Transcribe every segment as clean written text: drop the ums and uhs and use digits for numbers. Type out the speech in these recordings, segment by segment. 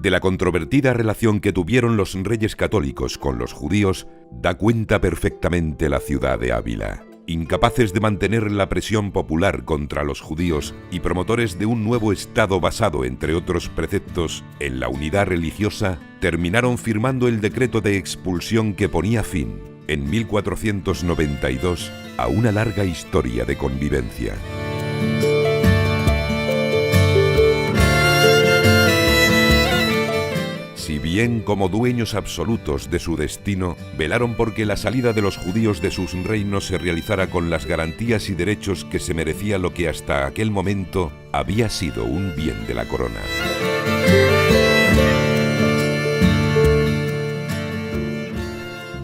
De la controvertida relación que tuvieron los reyes católicos con los judíos, da cuenta perfectamente la ciudad de Ávila. Incapaces de mantener la presión popular contra los judíos y promotores de un nuevo Estado basado, entre otros preceptos, en la unidad religiosa, terminaron firmando el decreto de expulsión que ponía fin, en 1492, a una larga historia de convivencia. Si bien como dueños absolutos de su destino, velaron porque la salida de los judíos de sus reinos se realizara con las garantías y derechos que se merecía lo que hasta aquel momento había sido un bien de la corona.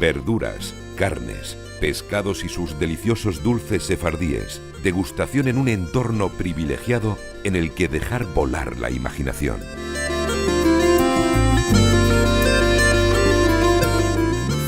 Verduras, carnes, pescados y sus deliciosos dulces sefardíes, degustación en un entorno privilegiado en el que dejar volar la imaginación.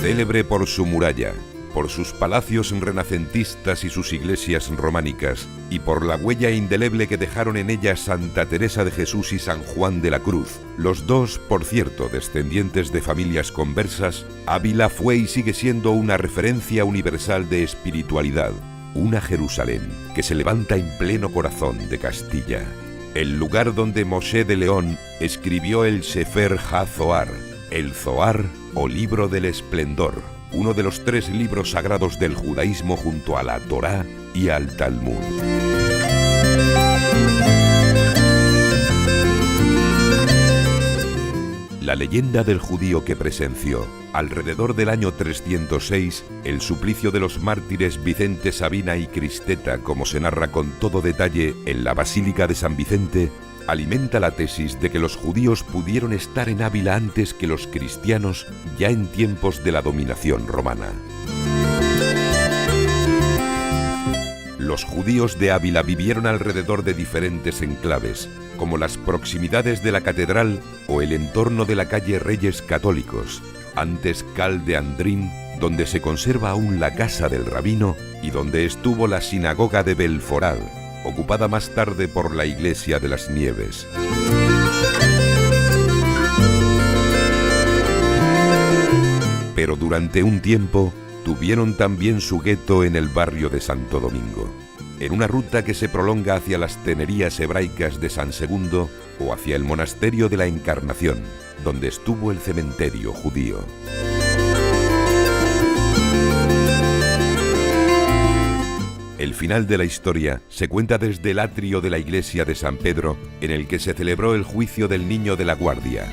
Célebre por su muralla, por sus palacios renacentistas y sus iglesias románicas, y por la huella indeleble que dejaron en ella Santa Teresa de Jesús y San Juan de la Cruz, los dos, por cierto, descendientes de familias conversas, Ávila fue y sigue siendo una referencia universal de espiritualidad, una Jerusalén que se levanta en pleno corazón de Castilla, el lugar donde Moshe de León escribió el Sefer HaZohar, el Zohar o Libro del Esplendor, uno de los 3 libros sagrados del judaísmo junto a la Torá y al Talmud. La leyenda del judío que presenció, alrededor del año 306, el suplicio de los mártires Vicente, Sabina y Cristeta, como se narra con todo detalle en la Basílica de San Vicente, alimenta la tesis de que los judíos pudieron estar en Ávila antes que los cristianos, ya en tiempos de la dominación romana. Los judíos de Ávila vivieron alrededor de diferentes enclaves, como las proximidades de la catedral o el entorno de la calle Reyes Católicos, antes Cal de Andrín, donde se conserva aún la casa del rabino y donde estuvo la sinagoga de Belforad, ocupada más tarde por la Iglesia de las Nieves. Pero durante un tiempo tuvieron también su gueto en el barrio de Santo Domingo, en una ruta que se prolonga hacia las tenerías hebraicas de San Segundo o hacia el monasterio de la Encarnación, donde estuvo el cementerio judío. El final de la historia se cuenta desde el atrio de la iglesia de San Pedro, en el que se celebró el juicio del Niño de la Guardia,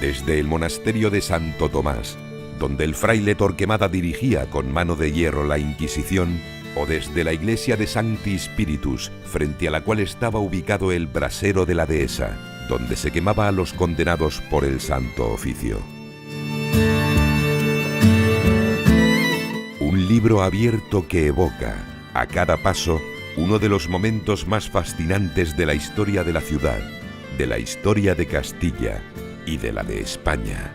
desde el monasterio de Santo Tomás, donde el fraile Torquemada dirigía con mano de hierro la Inquisición, o desde la iglesia de Sancti Spiritus, frente a la cual estaba ubicado el brasero de la dehesa, donde se quemaba a los condenados por el Santo Oficio. Un libro abierto que evoca, a cada paso, uno de los momentos más fascinantes de la historia de la ciudad, de la historia de Castilla y de la de España.